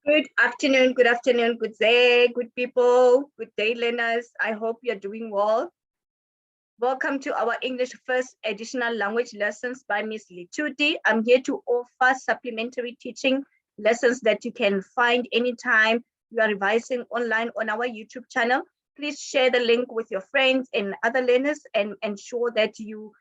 Good afternoon, good day, good people, good day learners. I hope you're doing well. Welcome to our English First Additional Language Lessons by Miss Lituti. I'm here to offer supplementary teaching lessons that you can find anytime you are revising online on our YouTube channel. Please share the link with your friends and other learners and ensure that you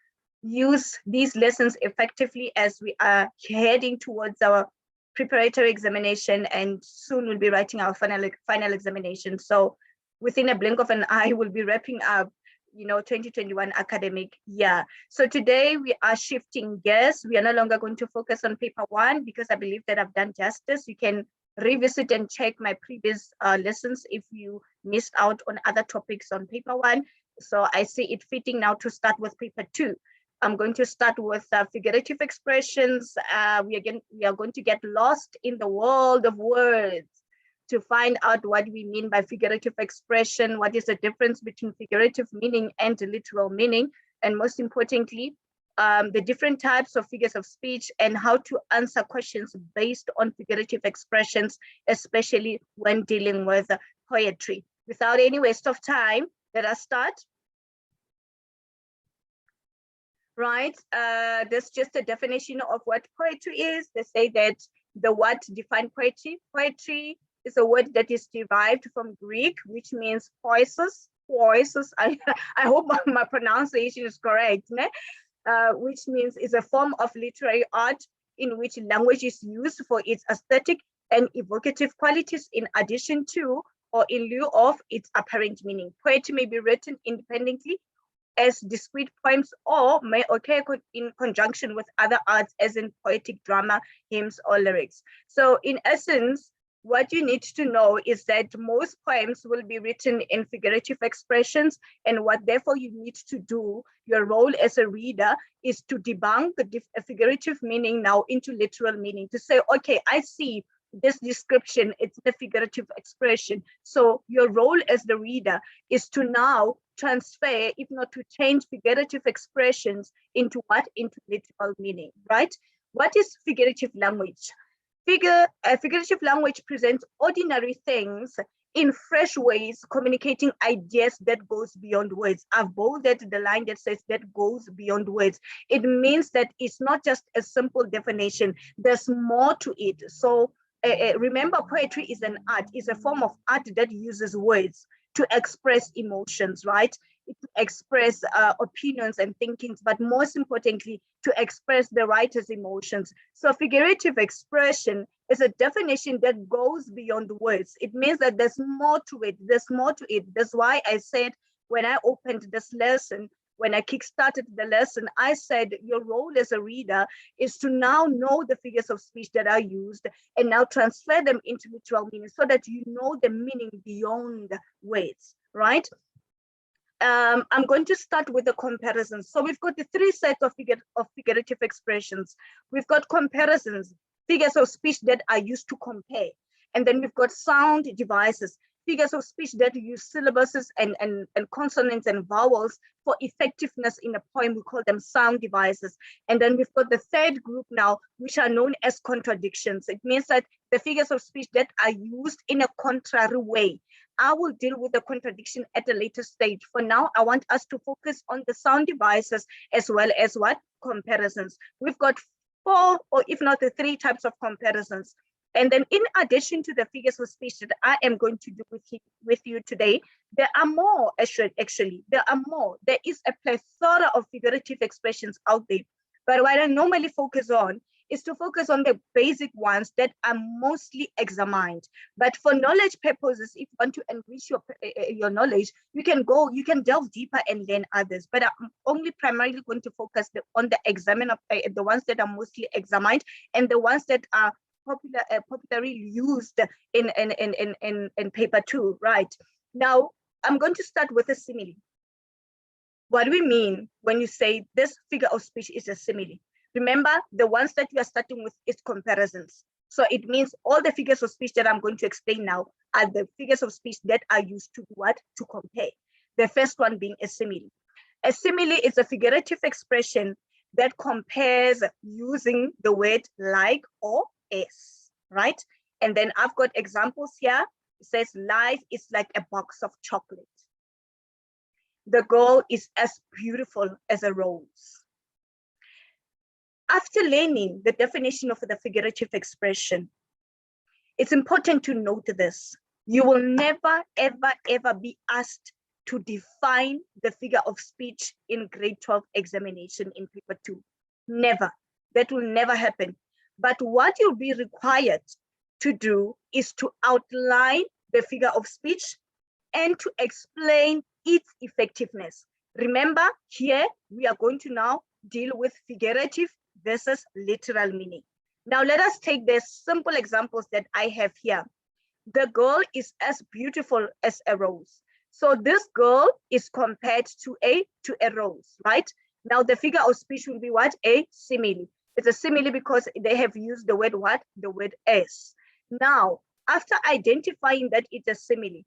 use these lessons effectively as we are heading towards our preparatory examination, and soon we'll be writing our final examination. So within a blink of an eye, we'll be wrapping up 2021 academic year. So today we are shifting gears. We are no longer going to focus on paper one because I believe that I've done justice. You can revisit and check my previous lessons if you missed out on other topics on paper one. So I see it fitting now to start with paper two. I'm going to start with figurative expressions. We are going to get lost in the world of words to find out what we mean by figurative expression, what is the difference between figurative meaning and literal meaning, and most importantly, the different types of figures of speech and how to answer questions based on figurative expressions, especially when dealing with poetry. Without any waste of time, let us start. Right, there's just a definition of what poetry is. They say that the word define poetry. Poetry is a word that is derived from Greek, which means poiesis. Poiesis. I hope my pronunciation is correct, which means is a form of literary art in which language is used for its aesthetic and evocative qualities in addition to or in lieu of its apparent meaning. Poetry may be written independently as discrete poems or may occur in conjunction with other arts as in poetic drama, hymns, or lyrics. So in essence, what you need to know is that most poems will be written in figurative expressions, and what therefore you need to do, your role as a reader, is to debunk the figurative meaning now into literal meaning, to say, okay, I see this description, it's a figurative expression. So your role as the reader is to now transfer, if not to change figurative expressions into what? Into literal meaning, right? What is figurative language? Figurative language presents ordinary things in fresh ways, communicating ideas that goes beyond words. I've bolded the line that says that goes beyond words. It means that it's not just a simple definition, there's more to it. So remember, poetry is an art, is a form of art that uses words to express emotions, right? To express opinions and thinkings, but most importantly, to express the writer's emotions. So figurative expression is a definition that goes beyond words. It means that there's more to it, there's more to it. That's why I said when I opened this lesson, when I kickstarted the lesson, I said your role as a reader is to now know the figures of speech that are used and now transfer them into literal meaning so that you know the meaning beyond words, right? I'm going to start with the comparisons. So we've got the three sets of figurative expressions. We've got comparisons, figures of speech that are used to compare. And then we've got sound devices, figures of speech that use syllabuses and consonants and vowels for effectiveness in a poem. We call them sound devices. And then we've got the third group now, which are known as contradictions. It means that the figures of speech that are used in a contrary way. I will deal with the contradiction at a later stage. For now, I want us to focus on the sound devices as well as what? Comparisons. We've got 4 or if not the 3 types of comparisons. And then in addition to the figures of speech that I am going to do with you today, there are more, actually, there are more. There is a plethora of figurative expressions out there. But what I normally focus on is to focus on the basic ones that are mostly examined. But for knowledge purposes, if you want to enrich your knowledge, you can delve deeper and learn others. But I'm only primarily going to focus on the ones that are mostly examined and the ones that are popularly used in paper 2, right? Now, I'm going to start with a simile. What do we mean when you say this figure of speech is a simile? Remember, the ones that we are starting with is comparisons. So it means all the figures of speech that I'm going to explain now are the figures of speech that are used to what? To compare. The first one being a simile. A simile is a figurative expression that compares using the word like or as, right? And then I've got examples here. It says, life is like a box of chocolate. The girl is as beautiful as a rose. After learning the definition of the figurative expression, it's important to note this. You will never, ever, ever be asked to define the figure of speech in grade 12 examination in paper 2. Never. That will never happen. But what you'll be required to do is to outline the figure of speech and to explain its effectiveness. Remember, here we are going to now deal with figurative versus literal meaning. Now let us take the simple examples that I have here. The girl is as beautiful as a rose. So this girl is compared to a rose, right? Now the figure of speech will be what? A simile. It's a simile because they have used the word what? The word as. Now, after identifying that it's a simile,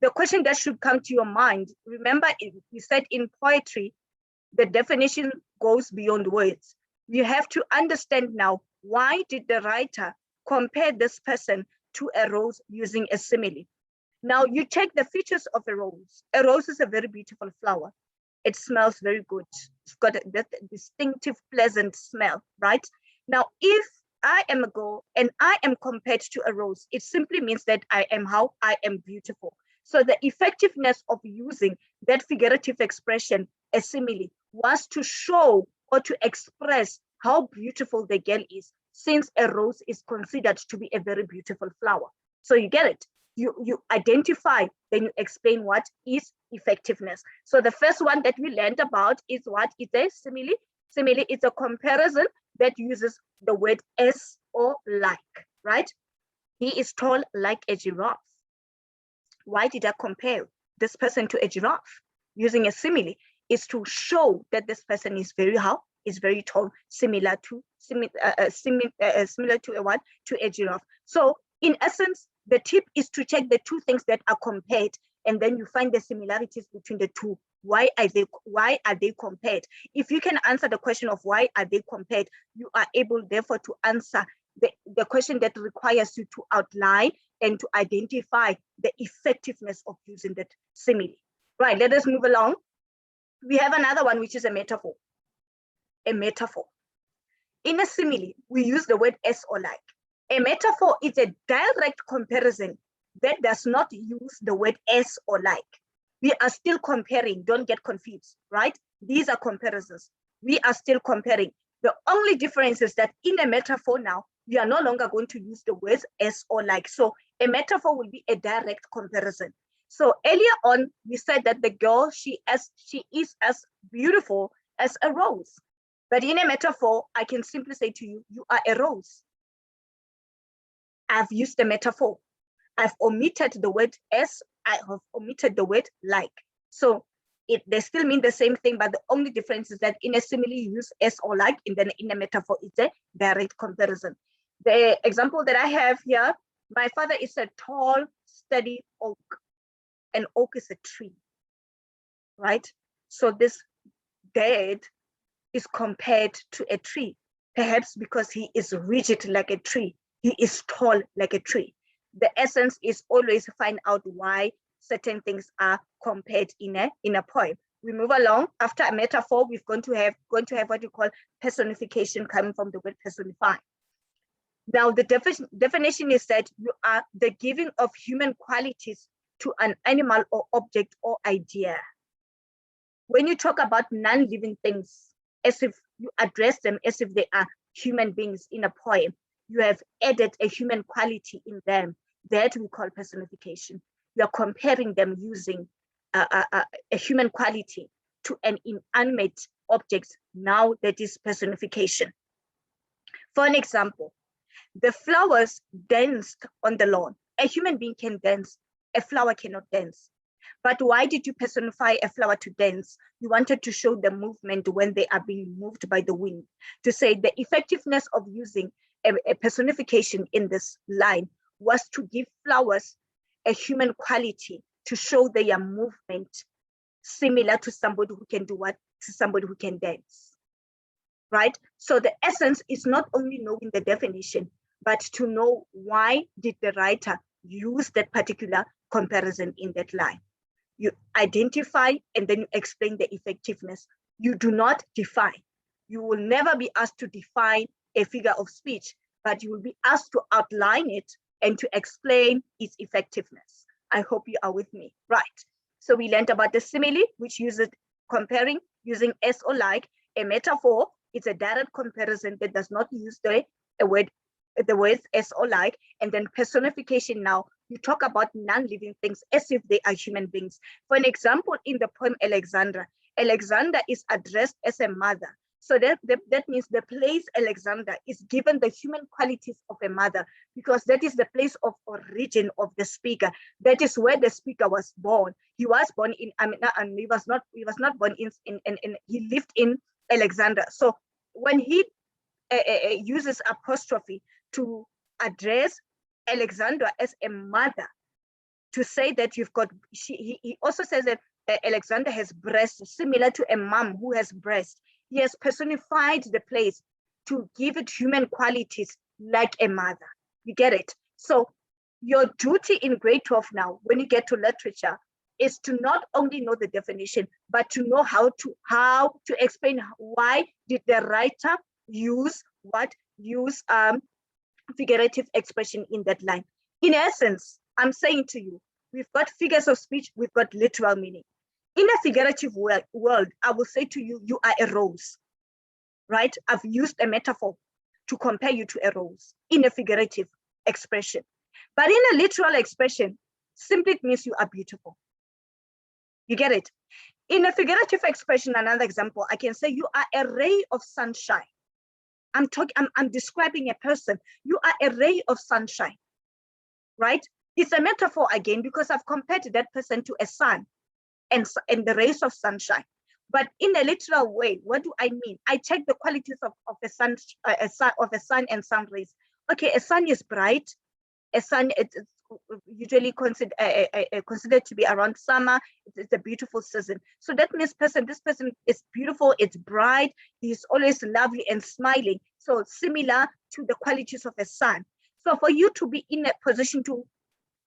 the question that should come to your mind, remember we said in poetry, the definition goes beyond words. You have to understand now, why did the writer compare this person to a rose using a simile? Now you check the features of a rose. A rose is a very beautiful flower. It smells very good. It's got a distinctive, pleasant smell, right? Now, if I am a girl and I am compared to a rose, it simply means that I am how? I am beautiful. So the effectiveness of using that figurative expression, a simile, was to show or to express how beautiful the girl is, since a rose is considered to be a very beautiful flower. So you get it. You identify, then you explain what is effectiveness. So the first one that we learned about is what is a simile. Simile is a comparison that uses the word as or like, right? He is tall like a giraffe. Why did I compare this person to a giraffe? Using a simile is to show that this person is very how? Is very tall, similar to a what? To a giraffe. So in essence, the tip is to check the two things that are compared, and then you find the similarities between the two. Why are they compared? If you can answer the question of why are they compared, you are able therefore to answer the question that requires you to outline and to identify the effectiveness of using that simile. Right, let us move along. We have another one, which is a metaphor. A metaphor. In a simile, we use the word as or like. A metaphor is a direct comparison that does not use the word as or like. We are still comparing, don't get confused, right? These are comparisons. We are still comparing. The only difference is that in a metaphor now, we are no longer going to use the words as or like. So a metaphor will be a direct comparison. So earlier on, we said that the girl, she is as beautiful as a rose. But in a metaphor, I can simply say to you, you are a rose. I've used the metaphor. I've omitted the word as, I have omitted the word like. So they still mean the same thing, but the only difference is that in a simile you use as or like, and then in a metaphor it's a direct comparison. The example that I have here, my father is a tall, steady oak. An oak is a tree, right? So this dad is compared to a tree, perhaps because he is rigid like a tree. He is tall like a tree. The essence is always find out why certain things are compared in a poem. We move along. After a metaphor, we're going to have what you call personification, coming from the word personify. Now, the definition is that you are the giving of human qualities to an animal or object or idea. When you talk about non-living things, as if you address them as if they are human beings in a poem, you have added a human quality in them. That we call personification. You are comparing them using a human quality to an inanimate object. Now that is personification. For an example, the flowers danced on the lawn. A human being can dance, a flower cannot dance. But why did you personify a flower to dance? You wanted to show the movement when they are being moved by the wind, to say the effectiveness of using a personification in this line was to give flowers a human quality, to show their movement similar to somebody who can do what? To somebody who can dance, right? So the essence is not only knowing the definition, but to know why did the writer use that particular comparison in that line. You identify and then you explain the effectiveness. You do not define. You will never be asked to define a figure of speech, but you will be asked to outline it and to explain its effectiveness. I hope you are with me. Right. So we learned about the simile, which uses comparing using as or like. A metaphor, it's a direct comparison that does not use the words as or like. And then personification, now you talk about non-living things as if they are human beings. For an example, in the poem Alexandra, Alexandra is addressed as a mother. So that means the place Alexandra is given the human qualities of a mother, because that is the place of origin of the speaker. That is where the speaker was born. He was born in, and he was not born in he lived in Alexandra. So when he uses apostrophe to address Alexandra as a mother, to say that you've got, he also says that Alexandra has breasts, similar to a mom who has breast. He has personified the place to give it human qualities like a mother. You get it? So your duty in grade 12 now, when you get to literature, is to not only know the definition, but to know how to explain why did the writer use figurative expression in that line. In essence, I'm saying to you, we've got figures of speech, we've got literal meaning. In a figurative world, I will say to you, you are a rose, right? I've used a metaphor to compare you to a rose in a figurative expression. But in a literal expression, simply means you are beautiful. You get it? In a figurative expression, another example, I can say you are a ray of sunshine. I'm describing a person. You are a ray of sunshine, right? It's a metaphor again, because I've compared that person to a sun and the rays of sunshine. But in a literal way, what do I mean? I check the qualities of the sun, of a sun and sun rays. Okay, a sun is bright. A sun it's usually considered to be around summer. It's a beautiful season. So that means this person is beautiful. It's bright. He's always lovely and smiling. So similar to the qualities of a sun. So for you to be in a position to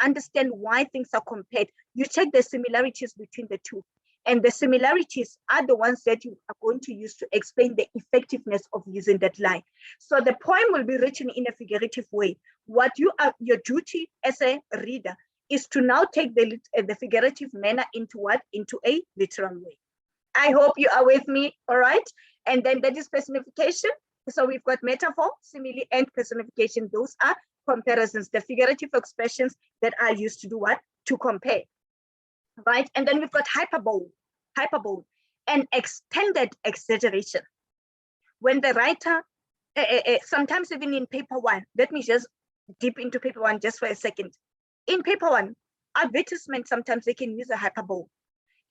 understand why things are compared, you check the similarities between the two. And the similarities are the ones that you are going to use to explain the effectiveness of using that line. So the poem will be written in a figurative way. What your duty as a reader is to now take the figurative manner into a literal way. I hope you are with me, all right? And then that is personification. So we've got metaphor, simile, and personification. Those are comparisons, the figurative expressions that are used to do what? To compare, right? And then we've got hyperbole, and extended exaggeration. When the writer, sometimes even in paper one, let me just dip into paper one just for a second. In paper one, advertisement, sometimes they can use a hyperbole.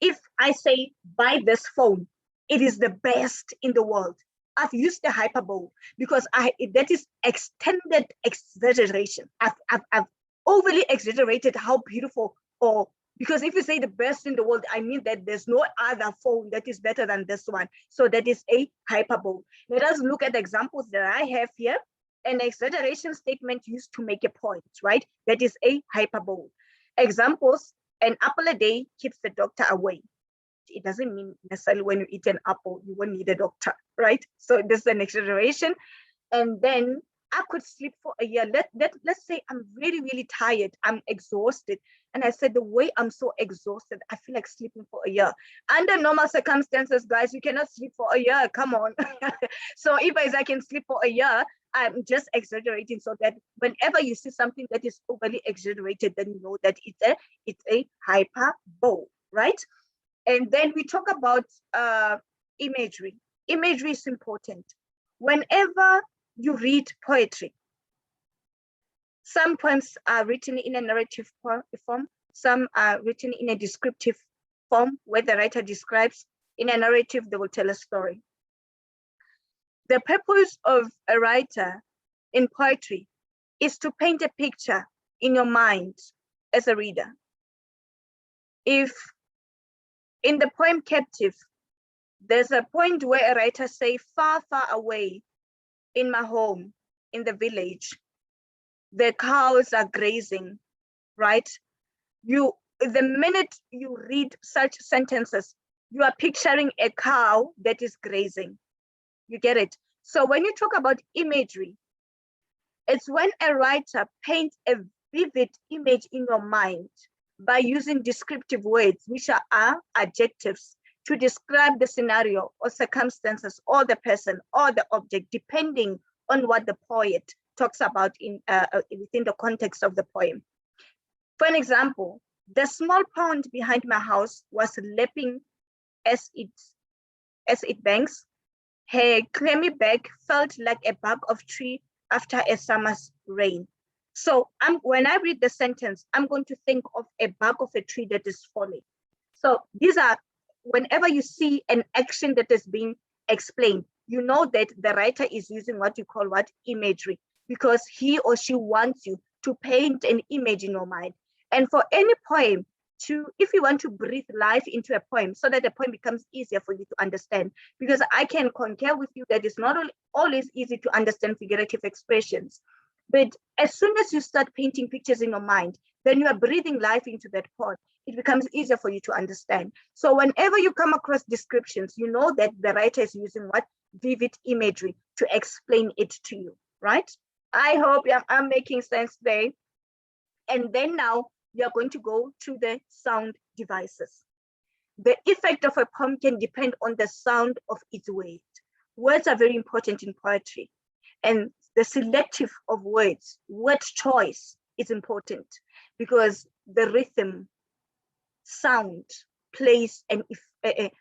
If I say, buy this phone, it is the best in the world. I've used the hyperbole because that is extended exaggeration. I've overly exaggerated how beautiful, or because if you say the best in the world, I mean that there's no other phone that is better than this one. So that is a hyperbole. Let us look at the examples that I have here. An exaggeration statement used to make a point, right? That is a hyperbole. Examples: an apple a day keeps the doctor away. It doesn't mean necessarily when you eat an apple, you won't need a doctor, right? So this is an exaggeration. And then I could sleep for a year. Let's say I'm really, really tired. I'm exhausted. And I said, the way I'm so exhausted, I feel like sleeping for a year. Under normal circumstances, guys, you cannot sleep for a year. Come on. So if I can sleep for a year, I'm just exaggerating, so that whenever you see something that is overly exaggerated, then you know that it's a hyperbole, right? And then we talk about imagery. Imagery is important. Whenever you read poetry, some poems are written in a narrative form, some are written in a descriptive form, where the writer describes. In a narrative, they will tell a story. The purpose of a writer in poetry is to paint a picture in your mind as a reader. If in the poem Captive, there's a point where a writer says, far, far away in my home, in the village, the cows are grazing, right? The minute you read such sentences, you are picturing a cow that is grazing. You get it? So when you talk about imagery, it's when a writer paints a vivid image in your mind by using descriptive words, which are adjectives, to describe the scenario or circumstances or the person or the object, depending on what the poet talks about within the context of the poem. For an example, the small pond behind my house was lapping as it banks. Her clammy back felt like a bark of tree after a summer's rain. So when I read the sentence, I'm going to think of a bark of a tree that is falling. So these are, whenever you see an action that is being explained, you know that the writer is using what you call imagery, because he or she wants you to paint an image in your mind. And for any poem, if you want to breathe life into a poem so that the poem becomes easier for you to understand, because I can concur with you that it's not always easy to understand figurative expressions. But as soon as you start painting pictures in your mind, then you are breathing life into that pot. It becomes easier for you to understand. So whenever you come across descriptions, you know that the writer is using vivid imagery to explain it to you, right? I hope I'm making sense there. And then now we are going to go to the sound devices. The effect of a poem can depend on the sound of its weight. Words are very important in poetry, and the selective of words, word choice is important, because the rhythm, sound plays a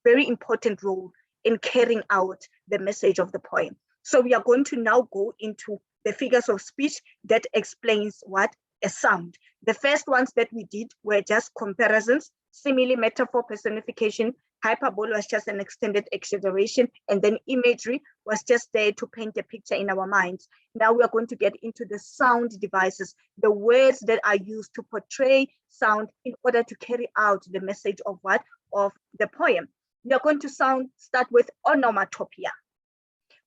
very important role in carrying out the message of the poem. So we are going to now go into the figures of speech that explains a sound. The first ones that we did were just comparisons, simile, metaphor, personification. Hyperbole was just an extended exaggeration, and then imagery was just there to paint a picture in our minds. Now we are going to get into the sound devices, the words that are used to portray sound in order to carry out the message of the poem. We are going to start with onomatopoeia.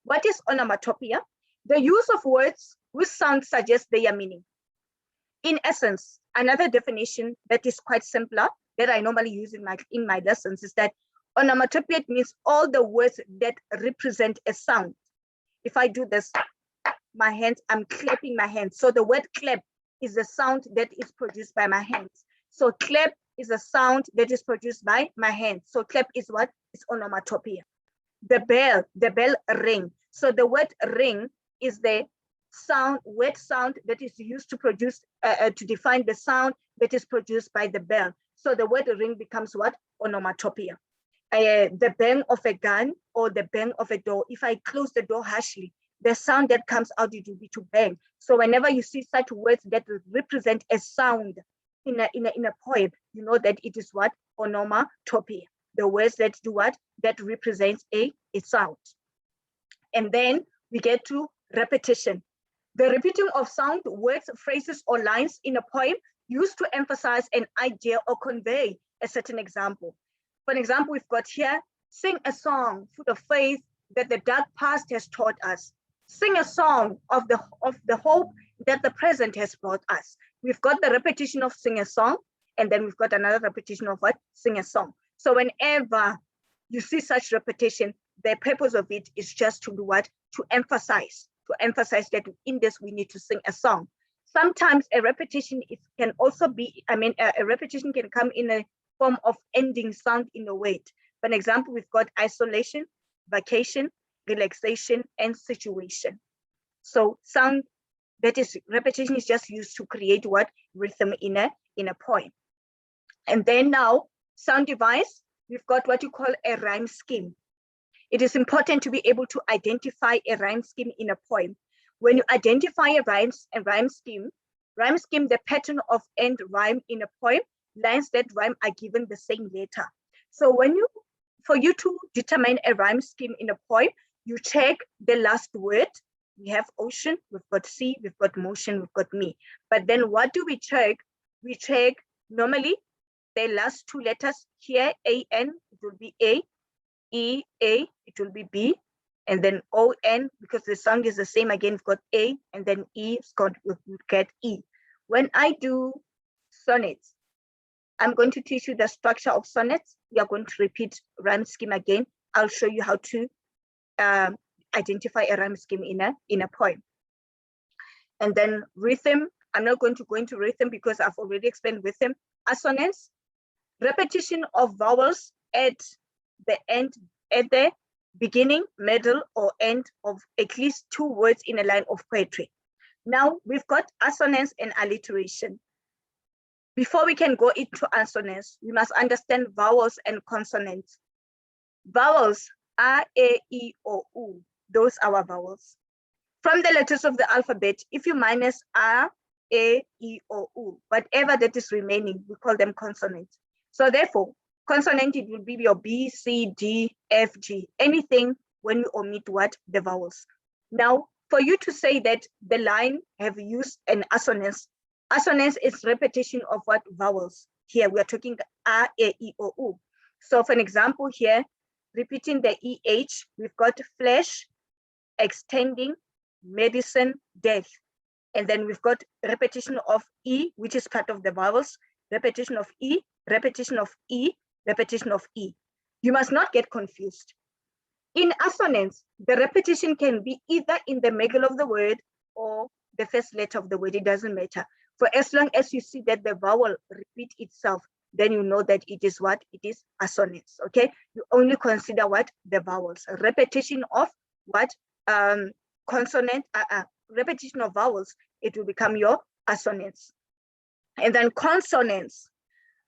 What is onomatopoeia? The use of words whose sound suggests their meaning. In essence, another definition that is quite simpler that I normally use in my lessons is that onomatopoeia means all the words that represent a sound. If I do this, my hands, I'm clapping my hands. So the word clap is the sound that is produced by my hands. So clap is a sound that is produced by my hands. So clap is what? It's onomatopoeia. The bell ring. So the word ring is the word sound that is used to produce, to define the sound that is produced by the bell. So the word ring becomes what? Onomatopoeia. The bang of a gun or the bang of a door. If I close the door harshly, the sound that comes out, it will be to bang. So whenever you see such words that represent a sound in a poem, you know that it is what? Onomatopoeia. The words that do what? That represents a sound. And then we get to repetition. The repeating of sound, words, phrases, or lines in a poem used to emphasize an idea or convey a certain example. For example, we've got here, sing a song full of faith that the dark past has taught us. Sing a song of the hope that the present has brought us. We've got the repetition of sing a song, and then we've got another repetition of what? Sing a song. So whenever you see such repetition, the purpose of it is just to do what? To emphasize that in this we need to sing a song. Sometimes a repetition can also be, a repetition can come in a form of ending sound in a word. For an example, we've got isolation, vacation, relaxation, and situation. So sound, that is, repetition is just used to create what? Rhythm in a poem. And then now, sound device, we've got what you call a rhyme scheme. It is important to be able to identify a rhyme scheme in a poem. When you identify a rhyme scheme, the pattern of end rhyme in a poem, lines that rhyme are given the same letter. So for you to determine a rhyme scheme in a poem, you check the last word. We have ocean, we've got sea, we've got motion, we've got me. But then what do we check? We check normally the last two letters here, A-N, it will be A, E, A, it will be B, and then O-N, because the sound is the same again, we've got A, and then E, we'll get E. When I do sonnets, I'm going to teach you the structure of sonnets. We are going to repeat rhyme scheme again. I'll show you how to identify a rhyme scheme in a poem. And then rhythm, I'm not going to go into rhythm because I've already explained rhythm. Assonance, repetition of vowels at the end, at the beginning, middle, or end of at least 2 words in a line of poetry. Now we've got assonance and alliteration. Before we can go into assonance, we must understand vowels and consonants. Vowels, A, E, O, U, those are our vowels. From the letters of the alphabet, if you minus A, E, O, U, whatever that is remaining, we call them consonants. So therefore, consonant, it will be your B, C, D, F, G, anything when you omit what? The vowels. Now, for you to say that the line have used an assonance, assonance is repetition of what? Vowels. Here we are talking A, E, O, U. So for an example here, repeating the EH, we've got flesh, extending, medicine, death. And then we've got repetition of E, which is part of the vowels, repetition of E, repetition of E, repetition of E. You must not get confused. In assonance, the repetition can be either in the middle of the word or the first letter of the word, it doesn't matter. For as long as you see that the vowel repeat itself, then you know that it is what? It is assonance, okay? You only consider what? The vowels. A repetition of what? Consonant, repetition of vowels, it will become your assonance. And then consonants,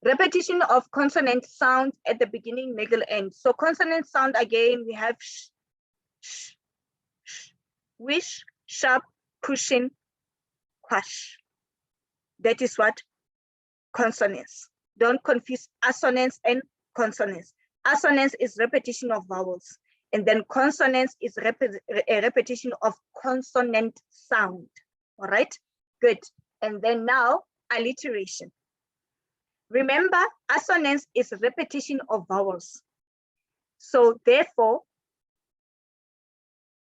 repetition of consonant sound at the beginning, middle, end. So consonant sound, again, we have sh, sh, sh, wish, sharp, cushion, quash. That is what? Consonants. Don't confuse assonance and consonants. Assonance is repetition of vowels. And then consonants is a repetition of consonant sound. All right, good. And then now alliteration. Remember, assonance is repetition of vowels. So therefore,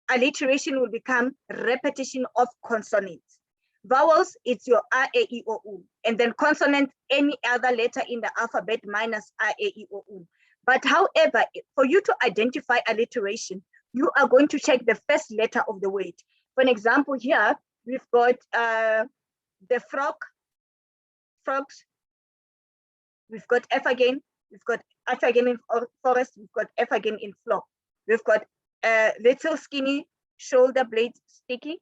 alliteration will become repetition of consonants. Vowels, it's your A, E, O, U. And then consonant, any other letter in the alphabet minus A, E, O, U. But however, for you to identify alliteration, you are going to check the first letter of the word. For an example here, we've got the frog, frogs. We've got F again. We've got F again in forest. We've got F again in flock. We've got little skinny, shoulder blade sticky.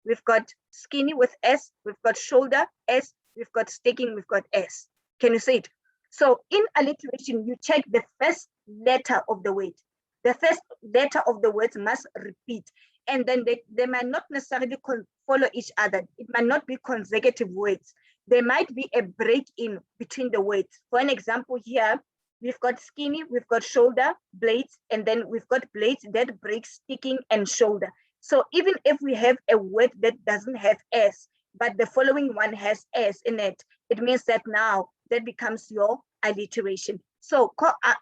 We've got skinny with S. We've got shoulder S. We've got sticking. We've got S. Can you see it? So in alliteration, you check the first letter of the word. The first letter of the words must repeat. And then they might not necessarily follow each other. It might not be consecutive words. There might be a break in between the words. For an example here, we've got skinny, we've got shoulder, blades, and then we've got blades that break sticking and shoulder. So even if we have a word that doesn't have S, but the following one has S in it, it means that now that becomes your alliteration. So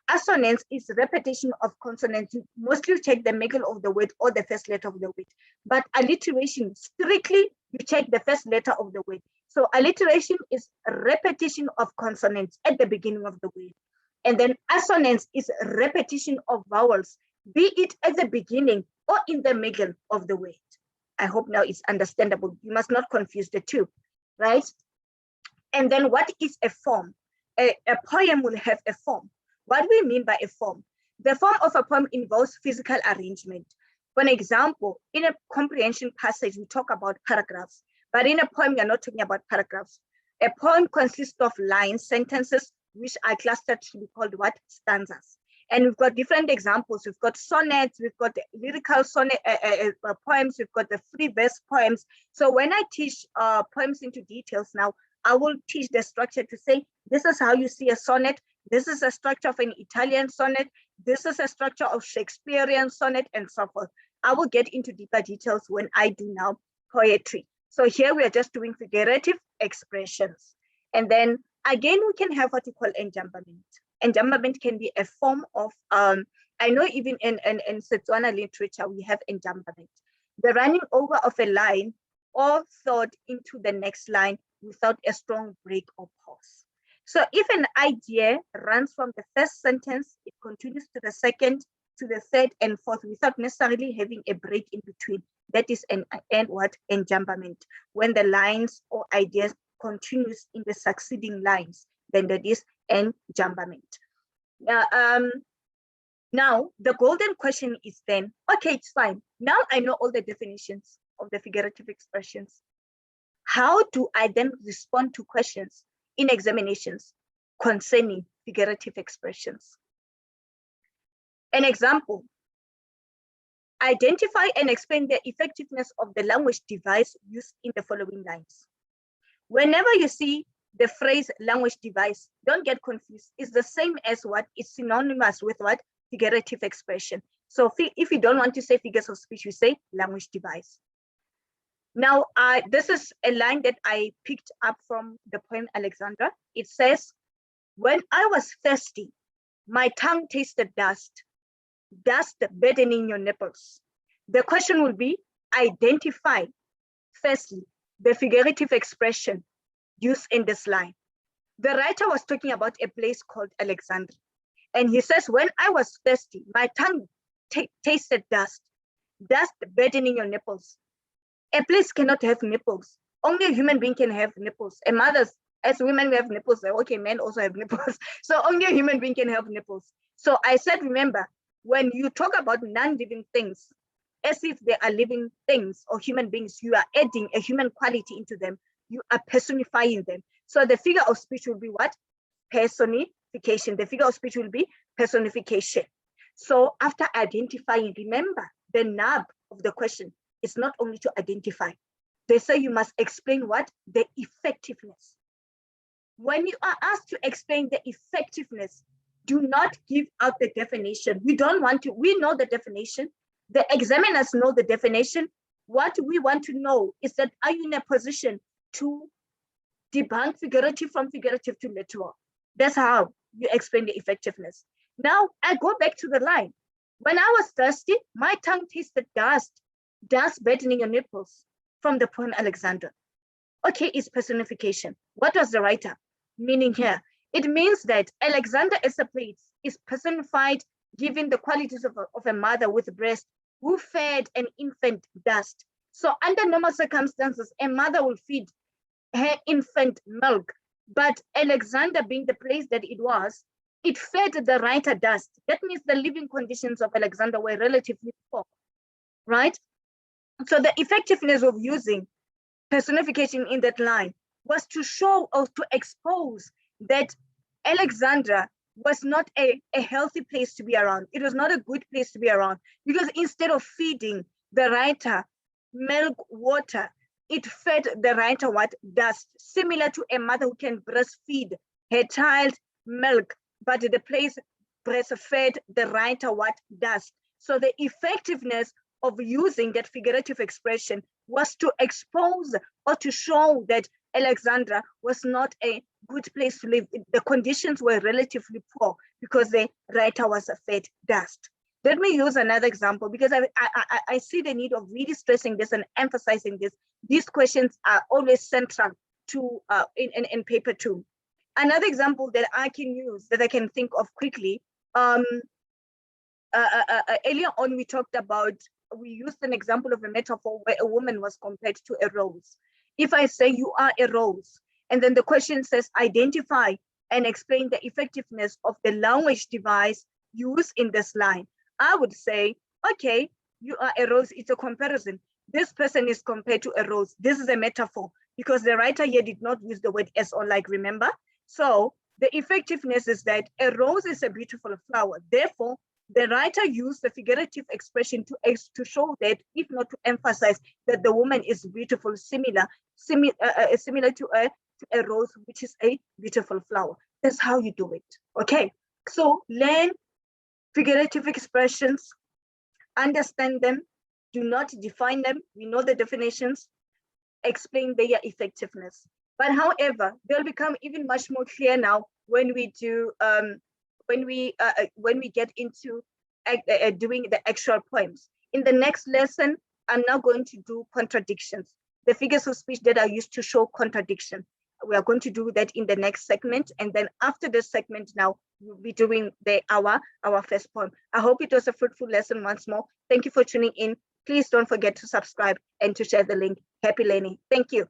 assonance is repetition of consonants. You mostly check the middle of the word or the first letter of the word. But alliteration, strictly, you check the first letter of the word. So alliteration is repetition of consonants at the beginning of the word. And then assonance is repetition of vowels, be it at the beginning or in the middle of the word. I hope now it's understandable. You must not confuse the two, right? And then what is a form? A poem will have a form. What do we mean by a form? The form of a poem involves physical arrangement. For an example, in a comprehension passage, we talk about paragraphs, but in a poem, we're not talking about paragraphs. A poem consists of lines, sentences, which are clustered to be called what? Stanzas. And we've got different examples. We've got sonnets, we've got the lyrical sonnet poems, we've got the free verse poems. So when I teach poems into details now, I will teach the structure to say, this is how you see a sonnet. This is a structure of an Italian sonnet. This is a structure of Shakespearean sonnet and so forth. I will get into deeper details when I do now poetry. So here we are just doing figurative expressions. And then again, we can have what we call enjambment. Enjambment can be a form of I know even in Setswana literature, we have enjambment, the running over of a line or thought into the next line without a strong break or pause. So if an idea runs from the first sentence, it continues to the second, to the third and fourth without necessarily having a break in between. That is an enjambment. When the lines or ideas continues in the succeeding lines, then that is enjambment. Now, the golden question is then, okay, it's fine. Now I know all the definitions of the figurative expressions. How do I then respond to questions in examinations concerning figurative expressions? An example, identify and explain the effectiveness of the language device used in the following lines. Whenever you see the phrase language device, don't get confused. It's the same as what is synonymous with what? Figurative expression. So if you don't want to say figures of speech, you say language device. Now, this is a line that I picked up from the poem Alexandra. It says, when I was thirsty, my tongue tasted dust burdening your nipples. The question will be, identify, firstly, the figurative expression used in this line. The writer was talking about a place called Alexandria. And he says, when I was thirsty, my tongue tasted dust burdening your nipples. A place cannot have nipples. Only a human being can have nipples. And mothers, as women, we have nipples. Okay, men also have nipples. So only a human being can have nipples. So I said, remember, when you talk about non-living things, as if they are living things or human beings, you are adding a human quality into them. You are personifying them. So the figure of speech will be what? Personification. The figure of speech will be personification. So after identifying, remember, the nub of the question is not only to identify. They say you must explain what? The effectiveness. When you are asked to explain the effectiveness, do not give out the definition. We don't want to, we know the definition. The examiners know the definition. What we want to know is that, are you in a position to debunk figurative from figurative to literal? That's how you explain the effectiveness. Now I go back to the line. When I was thirsty, my tongue tasted dust burdening your nipples, from the poem Alexander. Okay, it's personification. What was the writer meaning here? It means that Alexander as a place is personified, given the qualities of a mother with breast who fed an infant dust. So under normal circumstances, a mother will feed her infant milk, but Alexander being the place that it was, it fed the writer dust. That means the living conditions of Alexander were relatively poor, right? So the effectiveness of using personification in that line was to show or to expose that Alexandra was not a healthy place to be around. It was not a good place to be around, because instead of feeding the writer milk, water, it fed the writer what? Dust, similar to a mother who can breastfeed her child milk, but the place breastfed the writer what? Dust. So the effectiveness of using that figurative expression was to expose or to show that Alexandra was not a good place to live. The conditions were relatively poor because the writer was fed dust. Let me use another example, because I see the need of really stressing this and emphasizing this. These questions are always central to in paper 2. Another example that I can use, that I can think of quickly, earlier on we talked about, we used an example of a metaphor where a woman was compared to a rose. If I say you are a rose, and then the question says identify and explain the effectiveness of the language device used in this line, I would say, okay, you are a rose, it's a comparison. This person is compared to a rose. This is a metaphor, because the writer here did not use the word as or like, remember? So the effectiveness is that a rose is a beautiful flower. Therefore, the writer used the figurative expression to show that, if not to emphasize, that the woman is beautiful, similar to a rose, which is a beautiful flower. That's how you do it. Okay, so learn figurative expressions, understand them, do not define them. We know the definitions, explain their effectiveness. But however, they'll become even much more clear now when we do when we get into doing the actual poems. In the next lesson, I'm now going to do contradictions, the figures of speech that are used to show contradiction. We are going to do that in the next segment. And then after this segment now, we'll be doing our first poem. I hope it was a fruitful lesson once more. Thank you for tuning in. Please don't forget to subscribe and to share the link. Happy learning. Thank you.